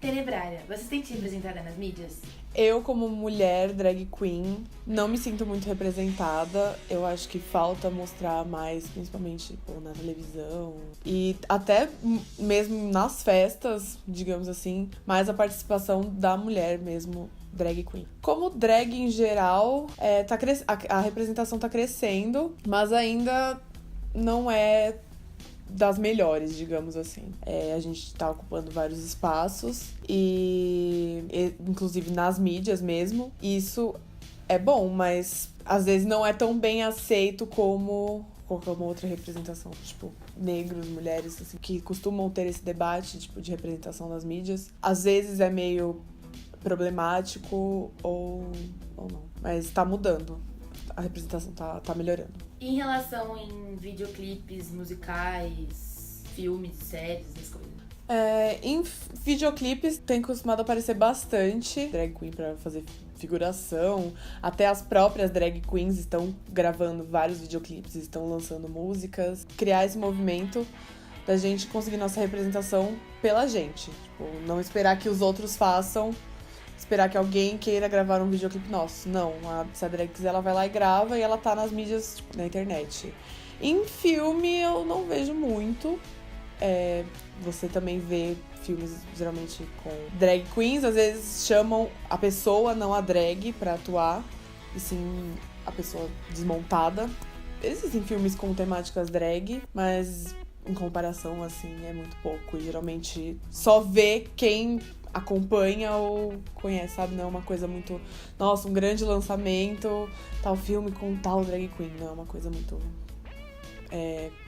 Tenebrária, você se sente representada nas mídias? Eu, como mulher drag queen, não me sinto muito representada. Eu acho que falta mostrar mais, principalmente na televisão. E até mesmo nas festas, digamos assim, mais a participação da mulher mesmo, drag queen. Como drag em geral, a representação tá crescendo, mas ainda não é das melhores, digamos assim. A gente tá ocupando vários espaços inclusive nas mídias mesmo. Isso é bom, mas às vezes não é tão bem aceito como qualquer outra representação. Tipo, negros, mulheres, assim, que costumam ter esse debate, tipo, de representação nas mídias. Às vezes é meio problemático ou não. Mas tá mudando. A representação tá melhorando. E em relação em videoclipes, musicais, filmes, séries, essas coisas? Em videoclipes tem costumado aparecer bastante drag queen pra fazer figuração. Até as próprias drag queens estão gravando vários videoclipes, estão lançando músicas. Criar esse movimento da gente conseguir nossa representação pela gente. Tipo, não esperar que os outros façam, esperar que alguém queira gravar um videoclipe nosso. Não, se a drag quiser, ela vai lá e grava e ela tá nas mídias, tipo, na internet. Em filme, eu não vejo muito. Você também vê filmes, geralmente, com drag queens. Às vezes chamam a pessoa, não a drag, pra atuar. E sim, a pessoa desmontada. Existem filmes com temáticas drag, mas em comparação, assim, é muito pouco. E geralmente só vê quem acompanha ou conhece, sabe? Não é uma coisa muito... Nossa, um grande lançamento, tal filme com tal drag queen. Não é uma coisa muito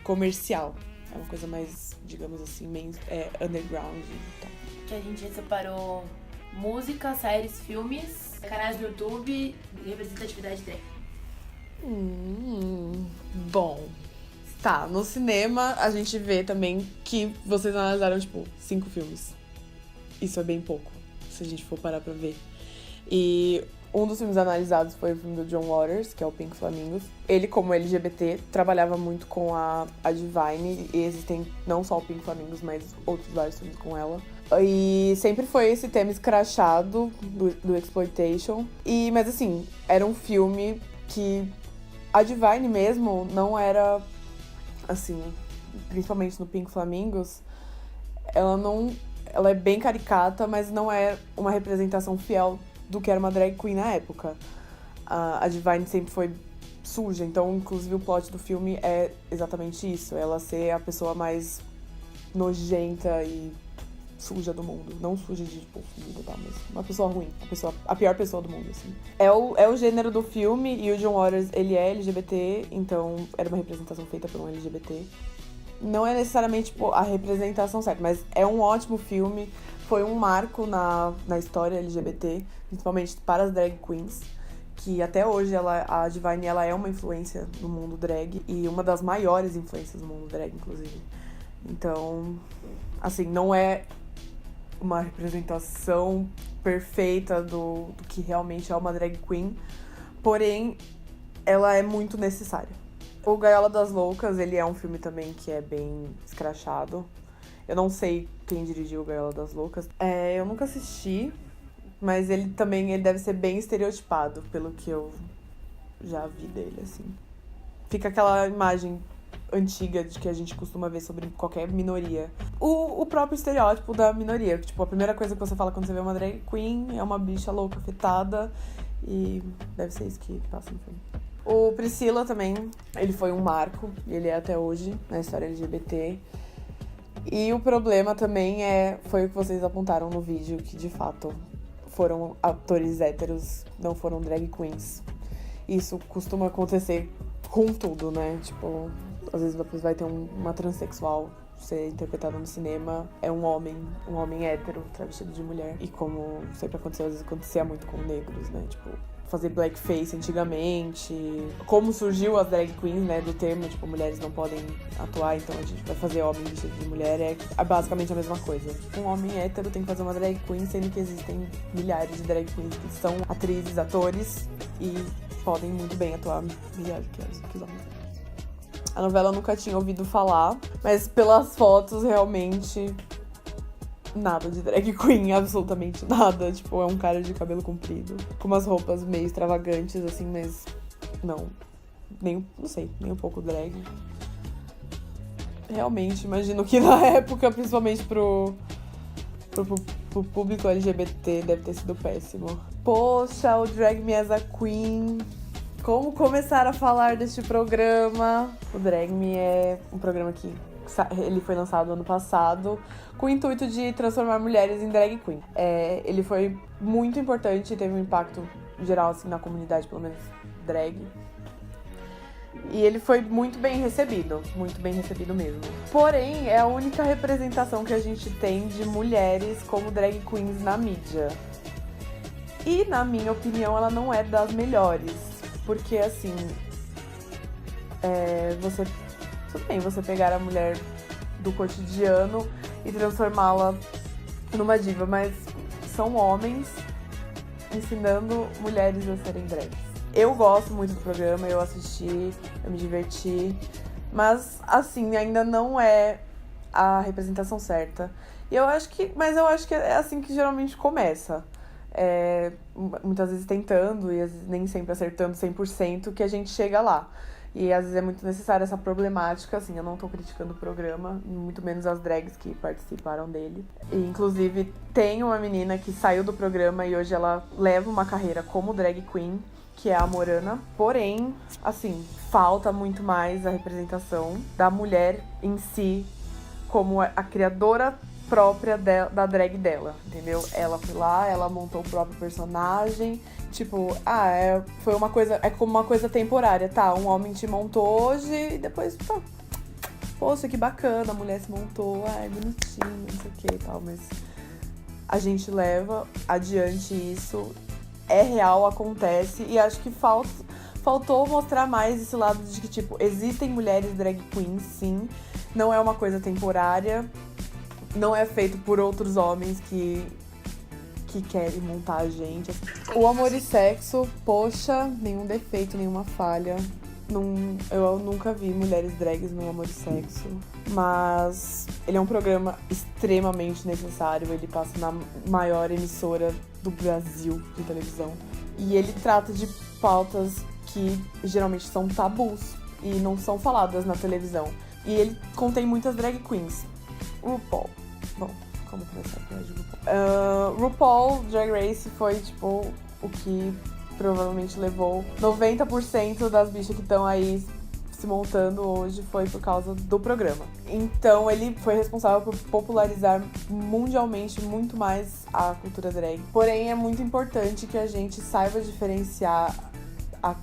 comercial. É uma coisa mais, digamos assim, underground e tal. Que a gente separou música, séries, filmes, canais do YouTube e representatividade drag. Bom, tá. No cinema, a gente vê também que vocês analisaram, 5 filmes. Isso é bem pouco, se a gente for parar pra ver. E um dos filmes analisados foi o filme do John Waters, que é o Pink Flamingos. Ele, como LGBT, trabalhava muito com a Divine, e existem não só o Pink Flamingos, mas outros vários filmes com ela. E sempre foi esse tema escrachado do exploitation. Mas assim, era um filme que a Divine mesmo não era, assim, principalmente no Pink Flamingos, ela é bem caricata, mas não é uma representação fiel do que era uma drag queen na época. A Divine sempre foi suja, então, inclusive, o plot do filme é exatamente isso. Ela ser a pessoa mais nojenta e suja do mundo. Não suja de, fudida, tá? Mas uma pessoa ruim. A pior pessoa do mundo, assim. É o gênero do filme, e o John Waters, ele é LGBT, então era uma representação feita por um LGBT. Não é necessariamente, a representação certa, mas é um ótimo filme. Foi um marco na história LGBT, principalmente para as drag queens, que até hoje a Divine ela é uma influência no mundo drag, e uma das maiores influências no mundo drag, inclusive. Então, assim, não é uma representação perfeita do que realmente é uma drag queen, porém, ela é muito necessária. O Gaiola das Loucas, ele é um filme também que é bem escrachado. Eu não sei quem dirigiu o Gaiola das Loucas. Eu nunca assisti, mas ele deve ser bem estereotipado, pelo que eu já vi dele, assim. Fica aquela imagem antiga de que a gente costuma ver sobre qualquer minoria. O próprio estereótipo da minoria. A primeira coisa que você fala quando você vê uma drag queen é uma bicha louca, afetada, e deve ser isso que passa no filme. O Priscilla também, ele foi um marco, e ele é até hoje na história LGBT. E o problema também foi o que vocês apontaram no vídeo, que de fato foram atores héteros, não foram drag queens. Isso costuma acontecer com tudo, né? Às vezes depois vai ter uma transexual ser interpretada no cinema, é um homem hétero, travestido de mulher. E como sempre aconteceu, às vezes acontecia muito com negros, né? Fazer blackface antigamente, como surgiu as drag queens, né, do termo, mulheres não podem atuar, então a gente vai fazer homem vestido de mulher, é basicamente a mesma coisa. Um homem hétero tem que fazer uma drag queen, sendo que existem milhares de drag queens que são atrizes, atores, e podem muito bem atuar milhares que os homens. A novela eu nunca tinha ouvido falar, mas pelas fotos, realmente, nada de drag queen, absolutamente nada. Tipo, é um cara de cabelo comprido, com umas roupas meio extravagantes, assim, mas não sei, nem um pouco drag. Realmente, imagino que na época, principalmente pro público LGBT, deve ter sido péssimo. Poxa, o Drag Me as a Queen. Como começar a falar deste programa? O Drag Me é um programa que ele foi lançado ano passado com o intuito de transformar mulheres em drag queen. Ele foi muito importante e teve um impacto geral assim, na comunidade, pelo menos drag. E ele foi muito bem recebido mesmo. Porém, é a única representação que a gente tem de mulheres como drag queens na mídia. E, na minha opinião, ela não é das melhores. Porque, assim, tudo bem você pegar a mulher do cotidiano e transformá-la numa diva, mas são homens ensinando mulheres a serem drags. Eu gosto muito do programa, eu assisti, eu me diverti, mas, assim, ainda não é a representação certa. Mas eu acho que é assim que geralmente começa. Muitas vezes tentando e às vezes nem sempre acertando 100% que a gente chega lá. E às vezes é muito necessária essa problemática, assim, eu não tô criticando o programa, muito menos as drags que participaram dele. E, inclusive, tem uma menina que saiu do programa e hoje ela leva uma carreira como drag queen, que é a Morana. Porém, assim, falta muito mais a representação da mulher em si como a criadora própria da drag dela, entendeu? Ela foi lá, ela montou o próprio personagem, tipo, foi uma coisa, é como uma coisa temporária, tá? Um homem te montou hoje e depois, tá, poxa, que bacana, a mulher se montou, bonitinho, não sei o que e tal, mas a gente leva adiante isso, é real, acontece, e acho que faltou mostrar mais esse lado de que, tipo, existem mulheres drag queens, sim, não é uma coisa temporária, não é feito por outros homens que querem montar a gente. O Amor e Sexo, poxa, nenhum defeito, nenhuma falha. Eu nunca vi mulheres drags no Amor e Sexo. Mas ele é um programa extremamente necessário. Ele passa na maior emissora do Brasil de televisão. E ele trata de pautas que geralmente são tabus e não são faladas na televisão. E ele contém muitas drag queens. RuPaul. Bom, como começar a falar de RuPaul? RuPaul Drag Race foi, tipo, o que provavelmente levou 90% das bichas que estão aí se montando hoje foi por causa do programa. Então, ele foi responsável por popularizar mundialmente muito mais a cultura drag. Porém, é muito importante que a gente saiba diferenciar a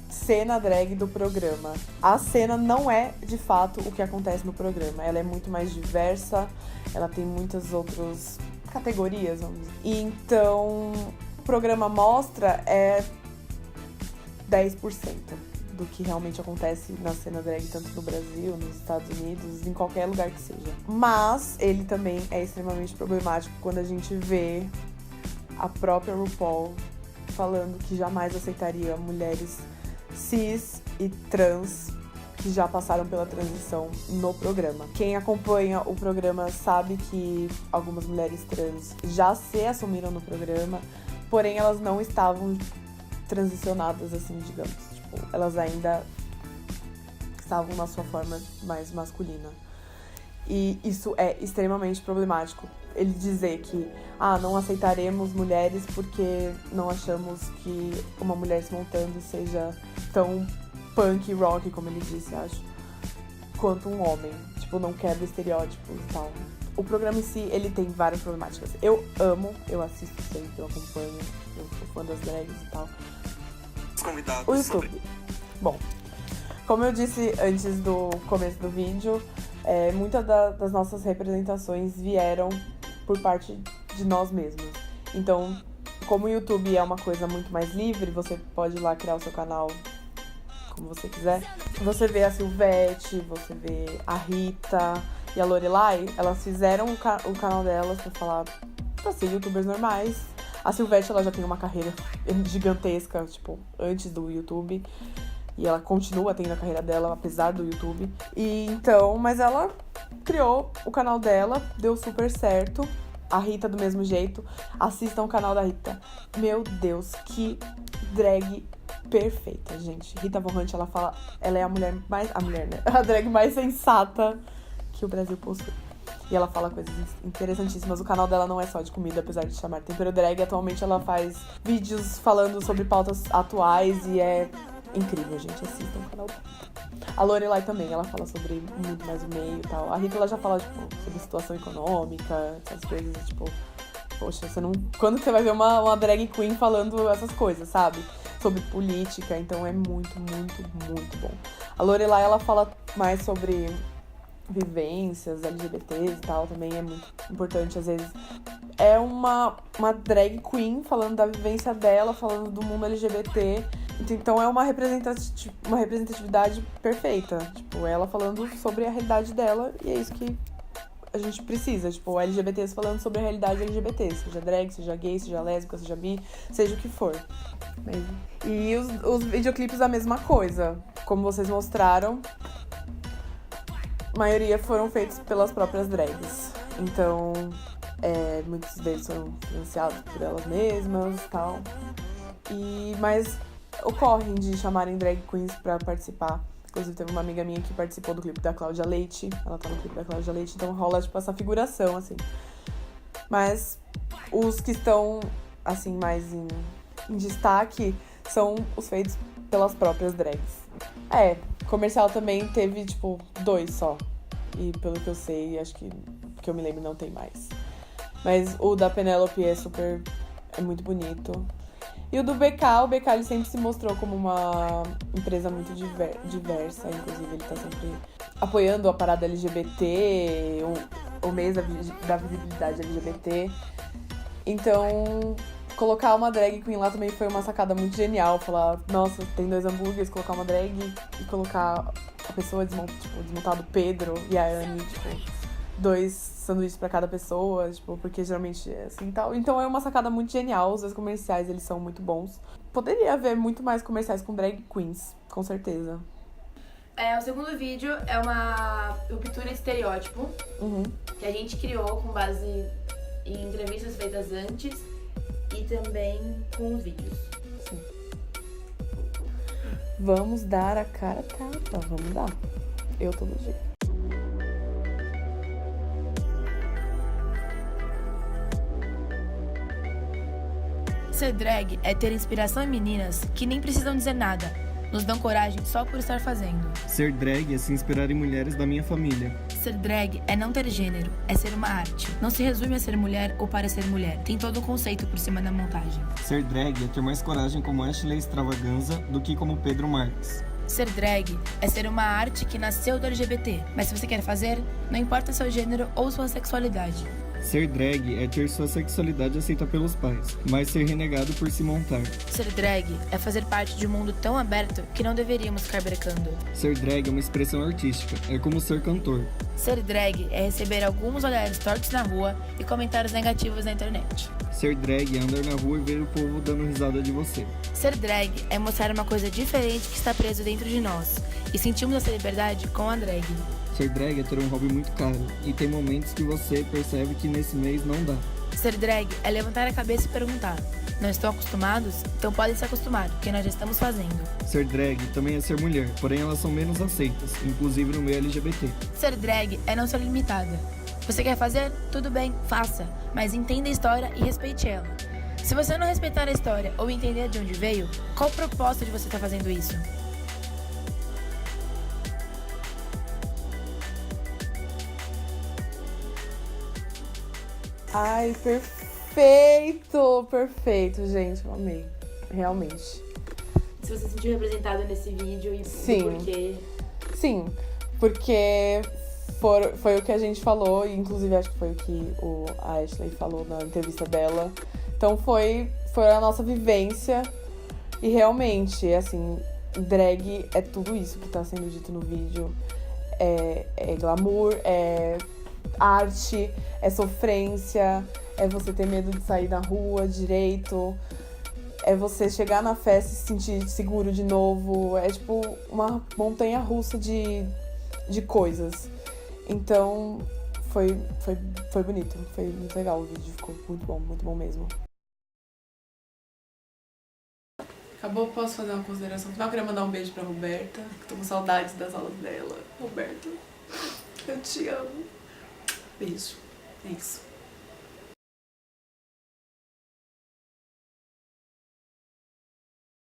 cena drag do programa. A cena não é, de fato, o que acontece no programa. Ela é muito mais diversa, ela tem muitas outras categorias, vamos dizer. E então, o programa mostra 10% do que realmente acontece na cena drag, tanto no Brasil, nos Estados Unidos, em qualquer lugar que seja. Mas ele também é extremamente problemático quando a gente vê a própria RuPaul falando que jamais aceitaria mulheres cis e trans que já passaram pela transição no programa. Quem acompanha o programa sabe que algumas mulheres trans já se assumiram no programa, porém elas não estavam transicionadas, assim, digamos. Tipo, elas ainda estavam na sua forma mais masculina. E isso é extremamente problemático. Ele dizer que, não aceitaremos mulheres porque não achamos que uma mulher se montando seja tão punk rock, como ele disse, acho, quanto um homem. Tipo, não quebra estereótipos e tal. O programa em si, ele tem várias problemáticas. Eu amo, eu assisto sempre, eu acompanho, eu sou fã das drags e tal. O YouTube. Bom, como eu disse antes do começo do vídeo, muitas das nossas representações vieram por parte de nós mesmos. Então, como o YouTube é uma coisa muito mais livre, você pode ir lá criar o seu canal como você quiser. Você vê a Silvete, você vê a Rita e a Lorelai, elas fizeram o canal delas pra ser youtubers normais. A Silvete, ela já tem uma carreira gigantesca, tipo, antes do YouTube. E ela continua tendo a carreira dela, apesar do YouTube. Mas ela criou o canal dela, deu super certo. A Rita do mesmo jeito. Assistam o canal da Rita. Meu Deus, que drag perfeita, gente. Rita Von Hunt, ela é a mulher, né? A drag mais sensata que o Brasil possui. E ela fala coisas interessantíssimas. O canal dela não é só de comida, apesar de chamar Tempero Drag. Atualmente ela faz vídeos falando sobre pautas atuais e é incrível, gente. Assistam o canal dela. A Lorelai também, ela fala sobre muito mais o meio e tal. A Rita, ela já fala, tipo, sobre situação econômica, essas coisas, tipo... Poxa, quando que você vai ver uma drag queen falando essas coisas, sabe? Sobre política, então é muito, muito, muito bom. A Lorelai, ela fala mais sobre vivências LGBTs e tal, também é muito importante, às vezes. É uma drag queen falando da vivência dela, falando do mundo LGBT. Então é uma representatividade perfeita. Tipo, ela falando sobre a realidade dela, e é isso que a gente precisa. Tipo, LGBTs falando sobre a realidade LGBT. Seja drag, seja gay, seja lésbica, seja bi, seja o que for. E os videoclipes a mesma coisa. Como vocês mostraram, a maioria foram feitos pelas próprias drags. Então, muitos deles foram financiados por elas mesmas e tal. Mas ocorrem de chamarem drag queens pra participar. Inclusive, teve uma amiga minha que participou do clipe da Cláudia Leite. Ela tá no clipe da Cláudia Leite, então rola, tipo, essa figuração, assim. Mas os que estão, assim, mais em destaque são os feitos pelas próprias drags. Comercial também teve, tipo, 2 só. E pelo que eu sei, acho que eu me lembro, não tem mais. Mas o da Penélope é muito bonito. E o do BK, ele sempre se mostrou como uma empresa muito diversa. Inclusive, ele tá sempre apoiando a parada LGBT, o mês da visibilidade LGBT. Então, colocar uma drag queen lá também foi uma sacada muito genial. Falar, nossa, tem 2 hambúrgueres, colocar uma drag e colocar a pessoa desmontado Pedro e a Anne, tipo, 2 sanduíches pra cada pessoa, tipo, porque geralmente é assim e tal. Então é uma sacada muito genial, os 2 comerciais, eles são muito bons. Poderia haver muito mais comerciais com drag queens, com certeza. O segundo vídeo é uma ruptura de estereótipo, que a gente criou com base em entrevistas feitas antes e também com os vídeos. Sim. Vamos dar a cara a tapa, vamos dar. Eu todo jeito. Ser drag é ter inspiração em meninas que nem precisam dizer nada, nos dão coragem só por estar fazendo. Ser drag é se inspirar em mulheres da minha família. Ser drag é não ter gênero, é ser uma arte. Não se resume a ser mulher ou parecer mulher, tem todo o conceito por cima da montagem. Ser drag é ter mais coragem como Ashley Extravaganza do que como Pedro Marques. Ser drag é ser uma arte que nasceu do LGBT, mas se você quer fazer, não importa seu gênero ou sua sexualidade. Ser drag é ter sua sexualidade aceita pelos pais, mas ser renegado por se montar. Ser drag é fazer parte de um mundo tão aberto que não deveríamos ficar brecando. Ser drag é uma expressão artística, é como ser cantor. Ser drag é receber alguns olhares tortos na rua e comentários negativos na internet. Ser drag é andar na rua e ver o povo dando risada de você. Ser drag é mostrar uma coisa diferente que está preso dentro de nós e sentimos essa liberdade com a drag. Ser drag é ter um hobby muito caro e tem momentos que você percebe que nesse mês não dá. Ser drag é levantar a cabeça e perguntar: não estão acostumados? Então podem se acostumar, porque nós já estamos fazendo. Ser drag também é ser mulher, porém elas são menos aceitas, inclusive no meio LGBT. Ser drag é não ser limitada. Você quer fazer? Tudo bem, faça, mas entenda a história e respeite ela. Se você não respeitar a história ou entender de onde veio, qual o propósito de você estar fazendo isso? Ai, perfeito, gente, eu amei, realmente. Se você se sentiu representado nesse vídeo e Sim. por quê? Sim, porque foi o que a gente falou, e inclusive acho que foi o que a Ashley falou na entrevista dela. Então foi a nossa vivência e realmente, assim, drag é tudo isso que tá sendo dito no vídeo. É glamour, é arte, é sofrência, é você ter medo de sair na rua direito, é você chegar na festa e se sentir seguro de novo, é tipo uma montanha russa de coisas. Então foi bonito, foi muito legal o vídeo, ficou muito bom mesmo. Acabou, posso fazer uma consideração final? Eu queria mandar um beijo pra Roberta, que tô com saudades das aulas dela. Roberta, eu te amo. Beijo. É isso.